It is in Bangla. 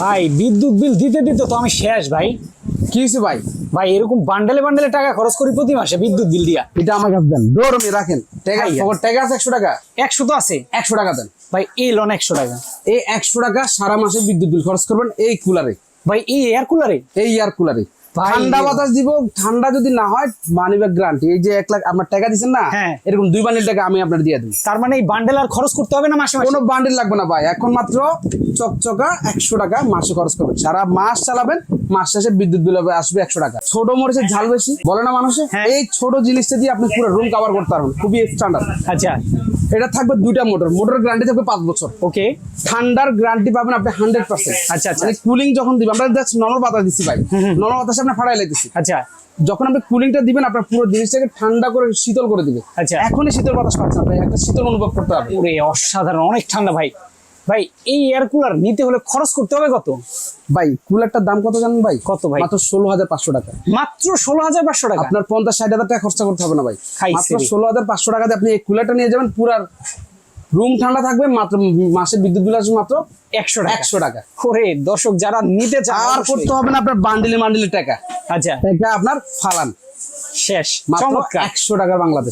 ভাই বিদ্যুৎ বিল দিতে দিতে তো আমি শেষ ভাই। কি হয়েছে ভাই? ভাই এরকম বান্ডেলে বান্ডেলে টাকা খরচ করি প্রতি মাসে বিদ্যুৎ বিল দিয়া। এটা আমার কাছে দেন, ডোরমে রাখেন। টাকা ভাইয়া। টাকা আছে 100 টাকা, 100 তো আছে 100 টাকা দেন। ভাই, এই লোন 100 টাকা। এই 100 টাকা সারা মাসে বিদ্যুৎ বিল খরচ করবেন এই কুলারে, ভাই এই এয়ার কুলারে। এই এয়ার কুলারে। ভাই, ঠান্ডা বাতাস দিব, ঠান্ডা যদি না হয় মানি ব্যাক গ্যারান্টি। এই যে 1 লাখ আপনার টাকা দিচ্ছেন না, হ্যাঁ। এরকম 2 বান্ডিল টাকা আমি আপনার দিয়ে দেব। তার মানে এই বান্ডেল আর খরচ করতে হবে না মাসে মাসে? কোনো বান্ডিল লাগবে না ভাই, এখন মাত্র চকচকা 100 টাকা মাসে খরচ করবেন। সারা মাস চালাবেন, মাস শেষে বিদ্যুৎ বিল আসবে 100 টাকা। ছোট মরিচের ঝাল বেশি বলে না মানুষে, হ্যাঁ। এই ছোট জিনিসটা দিয়ে আপনি পুরো রুম কভার করতে পারবেন, খুবই স্ট্যান্ডার্ড। আচ্ছা, এটা থাকবে 2টা মোটর, মোটর গ্যারান্টি থাকবে 5 বছর। ওকে। ঠান্ডার গ্যারান্টি পাবেন আপনি 100%। আচ্ছা, আচ্ছা। মানে কুলিং যখন দিবেন, আমরা জাস্ট নরমাল বাতাস দিচ্ছি ভাই, নরমাল বাতাসে আমরা ফাটাই লাইতেছি। আচ্ছা, যখন আপনি কুলিংটা দিবেন আপনার পুরো জিনিসটাকে ঠান্ডা করে শীতল করে দিবে। আচ্ছা। এখনই শীতল বাতাস পাচ্ছেন আপনি, একটা শীতল অনুভব করতে হবে। ওরে অসাধারণ, অনেক ঠান্ডা ভাই। ভাই এই এয়ার কুলার নিতে হলে খরচ করতে হবে কত? ভাই কুলারটার দাম কত জানেন ভাই? কত ভাই? মাত্র 16,500 টাকা। মাত্র 16,500 টাকা? আপনার 50-60 হাজার টাকা খরচা করতে হবে না ভাই, খাইছে মাত্র রে। 16,500 টাকাতে আপনি এই কুলারটা নিয়ে যাবেন, পুরো রুম ঠান্ডা থাকবে। মাত্র মাসের বিদ্যুৎ বিল আসবে মাত্র 100 টাকা। 100 টাকা। ওরে দর্শক, যারা নিতে চান আর অবশ্যই। করতে হবে না আপনার বান্ডিলে টাকা, আচ্ছা, টাকা আপনার ফালান শেষ। মাত্র চমৎকার। 100 টাকা বাংলাদেশ।